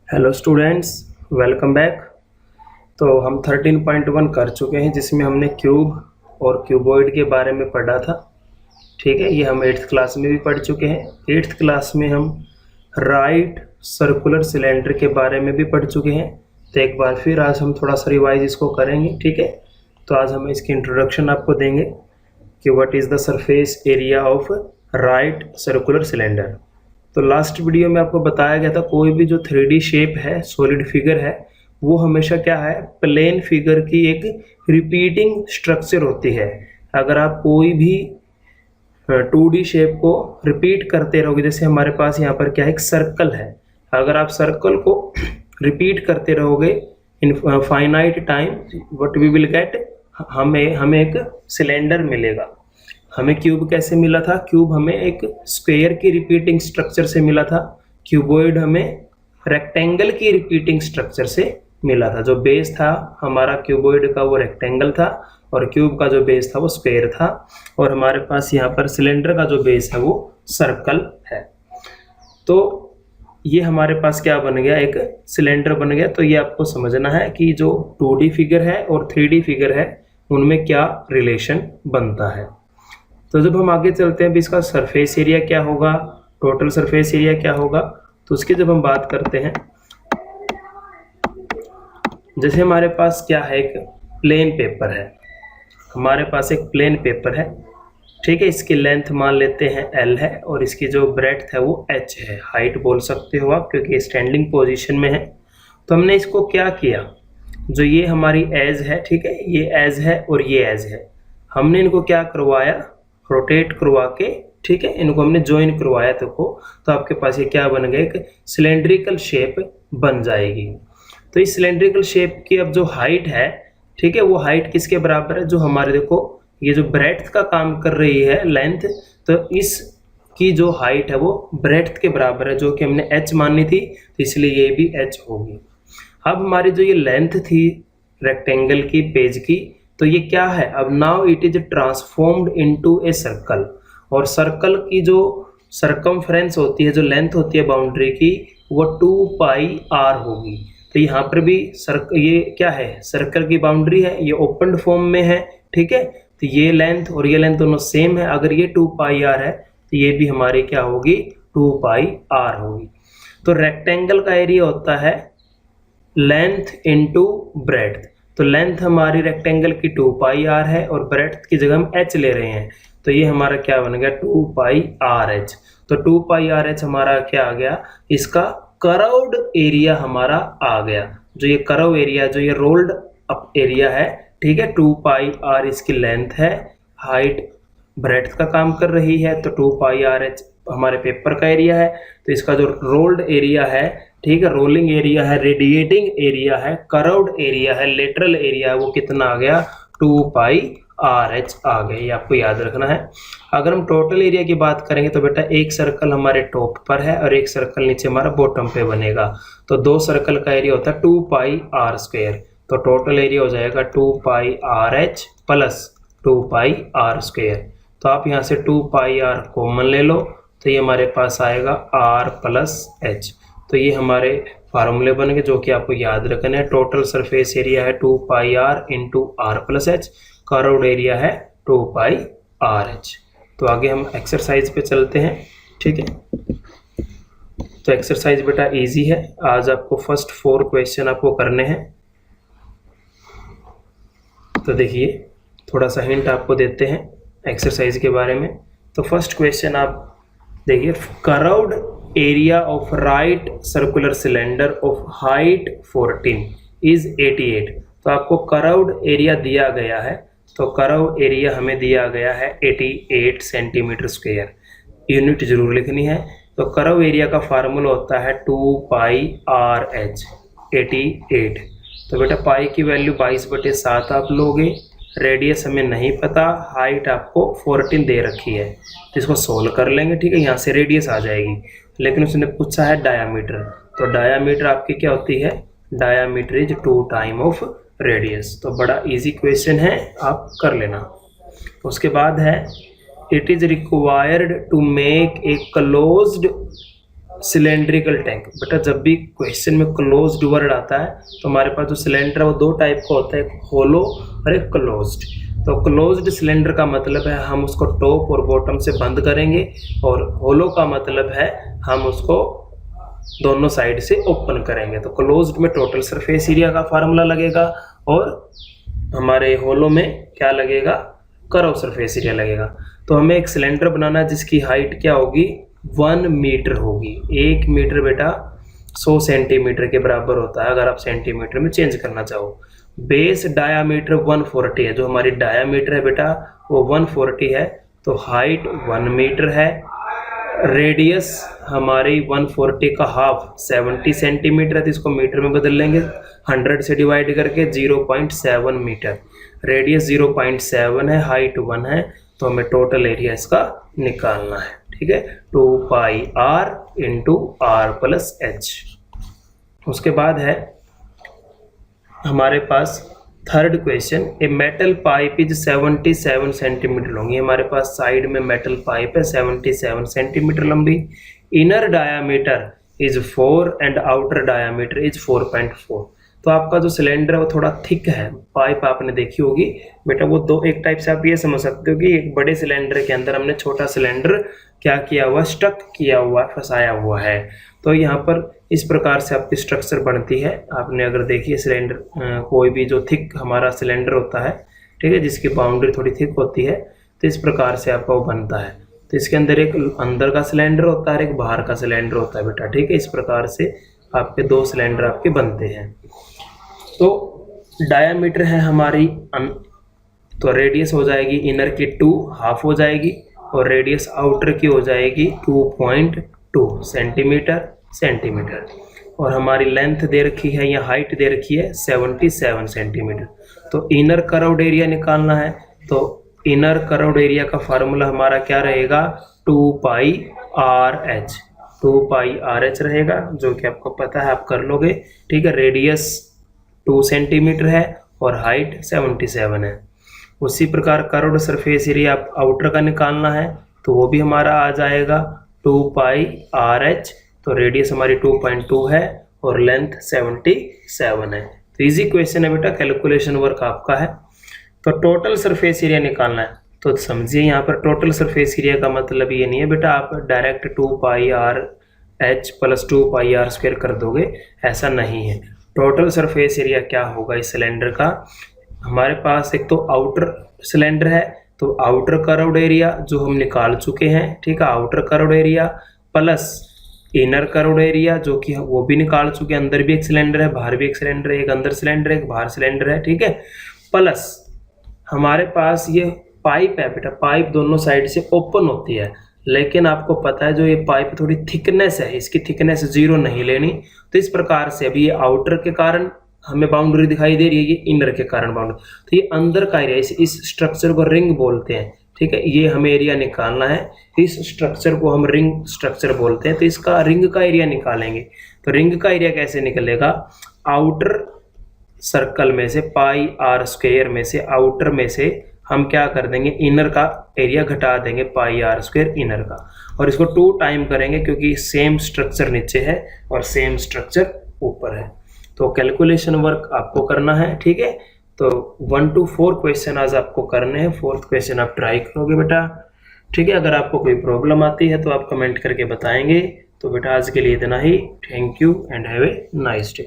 Hello students, welcome back. तो हम 13.1 कर चुके हैं जिसमें हमने क्यूब और क्यूबॉइड के बारे में पढ़ा था। ठीक है, ये हम 8th क्लास में भी पढ़ चुके हैं। 8th क्लास में हम राइट सर्कुलर सिलेंडर के बारे में भी पढ़ चुके हैं। तो एक बार फिर आज हम थोड़ा सा रिवाइज इसको करेंगे। ठीक है, तो आज हम इसकी इंट्रोडक्शन आपको देंगे कि what is the surface area of right circular cylinder. तो लास्ट वीडियो में आपको बताया गया था कोई भी जो 3D शेप है, सॉलिड फिगर है, वो हमेशा क्या है, प्लेन फिगर की एक रिपीटिंग स्ट्रक्चर होती है। अगर आप कोई भी 2D शेप को रिपीट करते रहोगे, जैसे हमारे पास यहाँ पर क्या है, एक सर्कल है। अगर आप सर्कल को रिपीट करते रहोगे infinite time, what we will get, हमें एक सिलेंडर मिलेगा। हमें क्यूब कैसे मिला था? क्यूब हमें एक स्क्वायर की रिपीटिंग स्ट्रक्चर से मिला था। क्यूबॉइड हमें रेक्टेंगल की रिपीटिंग स्ट्रक्चर से मिला था। जो बेस था हमारा क्यूबॉइड का वो रेक्टेंगल था और क्यूब का जो बेस था वो स्क्वायर था। और हमारे पास यहाँ पर सिलेंडर का जो बेस है वो सर्कल है। तो ये हमारे पास क्या बन गया, एक सिलेंडर बन गया। तो ये आपको समझना है कि जो 2D फिगर है और 3D फिगर है उनमें क्या रिलेशन बनता है। तो जब हम आगे चलते हैं, इसका सरफेस एरिया क्या होगा, टोटल सरफेस एरिया क्या होगा, तो उसकी जब हम बात करते हैं, जैसे हमारे पास क्या है, एक प्लेन पेपर है। हमारे पास एक प्लेन पेपर है, ठीक है। इसकी लेंथ मान लेते हैं L है और इसकी जो ब्रेड्थ है वो H है। हाइट बोल सकते हो आप क्योंकि स्टैंडिंग पोजीशन में है। तो हमने इसको क्या किया, जो ये हमारी एज है, ठीक है, ये एज है और ये एज है, हमने इनको क्या करवाया, रोटेट करवा के, ठीक है, इनको हमने ज्वाइन करवाया। तो आपके पास ये क्या बन गया, एक सिलेंड्रिकल शेप बन जाएगी। तो इस सिलेंड्रिकल शेप की अब जो हाइट है, ठीक है, वो हाइट किसके बराबर है, जो हमारे देखो ये जो ब्रेड्थ का काम कर रही है, लेंथ, तो इस की जो हाइट है वो ब्रेड्थ के बराबर है, जो कि हमने h मानी थी, तो इसलिए ये भी h होगी। अब हमारी जो ये लेंथ थी रेक्टेंगल की, पेज की, तो ये क्या है, अब now it is transformed into a circle. और सर्कल की जो सरकमफ्रेंस होती है, जो लेंथ होती है बाउंड्री की, वो 2πr होगी। तो यहाँ पर भी ये क्या है, सर्कल की बाउंड्री है, ये ओपन फॉर्म में है, ठीक है। तो ये लेंथ और ये लेंथ दोनों सेम है। अगर ये 2πr है तो ये भी हमारी क्या होगी, 2πr होगी। तो रेक्टेंगल का एरिया होता है लेंथ इंटू ब्रेड्थ। तो लेंथ हमारी रेक्टेंगल की 2πr है और ब्रेड्थ की जगह हम h ले रहे हैं, तो ये हमारा क्या बन गया, 2πrh। तो 2πrh हमारा क्या आ गया, इसका कर्व्ड एरिया हमारा आ गया। जो ये कर्व एरिया, जो ये रोल्ड अप एरिया है, ठीक है, 2πr इसकी लेंथ है, हाइट ब्रेड्थ का काम कर रही है, तो 2πrh हमारे पेपर का एरिया है। तो इसका जो रोल्ड एरिया है, ठीक है, रोलिंग एरिया है, रेडिएटिंग एरिया है, कर्व्ड एरिया है, लेटरल एरिया है, वो कितना आ गया, 2πrh आ गया। ये आपको याद रखना है। अगर हम टोटल एरिया की बात करेंगे तो बेटा एक सर्कल हमारे टॉप पर है और एक सर्कल नीचे हमारा बॉटम पे बनेगा। तो दो सर्कल का एरिया होता है 2πr²। तो टोटल एरिया हो जाएगा 2πrh प्लस 2πr²। तो आप यहाँ से 2πr कॉमन ले लो, तो ये हमारे पास आएगा r प्लस h। तो ये हमारे फार्मूले बन गए जो कि आपको याद रखना है। टोटल सरफेस एरिया है 2πr into r plus h, curved area है 2πrh। तो आगे हम एक्सरसाइज पे चलते हैं, ठीक है। तो एक्सरसाइज बेटा इजी है। आज आपको फर्स्ट 4 क्वेश्चन आपको करने हैं। तो देखिए, थोड़ा सा हिंट आपको देते हैं एक्सरसाइज के बारे में। तो फर्स्ट क्वेश्चन आप देखिए, curved area of right circular cylinder of height 14 is 88। तो आपको कर्व्ड एरिया दिया गया है, तो कर्व एरिया हमें दिया गया है 88 सेंटीमीटर स्क्वायर। यूनिट जरूर लिखनी है। तो कर्व एरिया का फार्मूला होता है 2πrh 88। तो बेटा पाई की वैल्यू 22/7 आप लोगे, रेडियस हमें नहीं पता, हाइट आपको 14 दे रखी है, तो इसको सोल्व कर लेंगे, ठीक है। यहाँ से रेडियस आ जाएगी, लेकिन उसने पूछा है डायामीटर। तो डायामीटर आपकी क्या होती है, diameter is 2 time of radius. तो बड़ा इजी क्वेश्चन है, आप कर लेना। उसके बाद है, it is required to make a closed cylindrical tank. बेटा जब भी क्वेश्चन में क्लोज्ड वर्ड आता है तो हमारे पास जो सिलेंडर है वो दो टाइप का होता है, एक होलो और एक क्लोज्ड। तो क्लोज्ड सिलेंडर का मतलब है हम उसको टॉप और बॉटम से बंद करेंगे, और होलो का मतलब है हम उसको दोनों साइड से ओपन करेंगे। तो क्लोज्ड में टोटल सरफेस एरिया का फार्मूला लगेगा, और हमारे होलो में क्या लगेगा, कर्व सरफेस एरिया लगेगा। तो हमें एक सिलेंडर बनाना है जिसकी हाइट क्या होगी, 1 मीटर होगी। 1 मीटर बेटा 100 सेंटीमीटर के बराबर होता है अगर आप सेंटीमीटर में चेंज करना चाहो। बेस डायामीटर 140 है, जो हमारी डायामीटर है बेटा वो 140 है, तो हाइट 1 मीटर है। रेडियस हमारी 140 का हाफ 70 सेंटीमीटर है, तो इसको मीटर में बदल लेंगे 100 से डिवाइड करके, 0.7 मीटर। रेडियस 0.7 है, हाइट 1 है, तो हमें टोटल एरिया इसका निकालना है। ठीक है, 2 pi r into r plus h। उसके बाद है हमारे पास third question, a metal pipe is 77 centimetre long. ये हमारे पास साइड में मेटल पाइप है 77 सेंटीमीटर लंबी। Inner diameter is 4 and outer diameter is 4.4। तो आपका जो सिलेंडर है वो थोड़ा थिक है। पाइप आपने देखी होगी बेटा, वो दो एक टाइप से आप ये समझ सकते हो कि एक बड़े सिलेंडर के अंदर हमने छोटा सिलेंडर क्या किया हुआ, स्टक किया हुआ, फंसाया हुआ है। तो यहाँ पर इस प्रकार से आपकी स्ट्रक्चर बनती है। आपने अगर देखिए सिलेंडर, कोई भी जो थिक हमारा सिलेंडर होता है, ठीक है, जिसकी बाउंड्री थोड़ी थिक होती है, तो इस प्रकार से आपका वो बनता है। तो इसके अंदर एक अंदर का सिलेंडर होता है, एक बाहर का सिलेंडर होता है बेटा। ठीक है, इस प्रकार से आपके दो सिलेंडर आपके बनते हैं। तो डायामीटर है हमारी, तो रेडियस हो जाएगी इनर की 2 हाफ हो जाएगी, और रेडियस आउटर की हो जाएगी 2.2 सेंटीमीटर। और हमारी लेंथ दे रखी है या हाइट दे रखी है 77 सेंटीमीटर। तो इनर कर्व्ड एरिया निकालना है, तो इनर कर्व्ड एरिया का फार्मूला हमारा क्या रहेगा, 2 पाई आर एच रहेगा, जो कि आपको पता है, आप कर लोगे। ठीक है, रेडियस 2 सेंटीमीटर है और हाइट 77 है। उसी प्रकार कर्व्ड सरफेस एरिया आप आउटर का निकालना है, तो वो भी हमारा आ जाएगा 2 पाई आर एच। तो रेडियस हमारी 2.2 है और लेंथ 77 है। तो इजी क्वेश्चन है बेटा, कैलकुलेशन वर्क आपका है। तो टोटल सरफेस एरिया निकालना है, तो समझिए यहाँ पर टोटल सरफेस एरिया का मतलब ये नहीं है बेटा आप direct 2 pi R H plus 2 pi R square कर दोगे, ऐसा नहीं है। टोटल सरफेस एरिया क्या होगा इस सिलेंडर का, हमारे पास एक तो आउटर सिलेंडर है, तो आउटर कर्व्ड एरिया जो हम निकाल चुके हैं, ठीक है, outer curved area plus inner curved area जो कि वो भी निकाल चुके हैं। अंदर भी एक सिलेंडर है, बाहर भी एक सिलेंडर है, एक अंदर सिलेंडर है, एक बाहर सिलेंडर है। ठीक है, प्लस हमारे पास ये पाइप है बेटा, पाइप दोनों साइड से ओपन होती है, लेकिन आपको पता है जो ये पाइप थोड़ी थिकनेस है, इसकी थिकनेस 0 नहीं लेनी। तो इस प्रकार से अभी ये आउटर के कारण हमें बाउंड्री दिखाई दे रही है, ये इनर के कारण बाउंड्री। तो ये अंदर का एरिया, इस स्ट्रक्चर को रिंग बोलते हैं। ठीक है, ये हमें एरिया निकालना है, इस स्ट्रक्चर को हम रिंग स्ट्रक्चर बोलते हैं। तो इसका रिंग का एरिया निकालेंगे, तो रिंग का एरिया कैसे निकलेगा, आउटर सर्कल में से पाई आर स्क्वायर में से, आउटर में से हम क्या कर देंगे, इनर का एरिया घटा देंगे पाई आर स्क्वायर इनर का, और इसको 2 टाइम करेंगे क्योंकि सेम स्ट्रक्चर नीचे है और सेम स्ट्रक्चर ऊपर है। तो कैलकुलेशन वर्क आपको करना है। ठीक है, तो 1 to 4 क्वेश्चन आज आपको करने हैं, 4th क्वेश्चन आप ट्राई करोगे बेटा। ठीक है, अगर आपको कोई प्रॉब्लम आती है तो आप कमेंट करके बताएंगे। तो बेटा आज के लिए इतना ही। Thank you and have a nice day.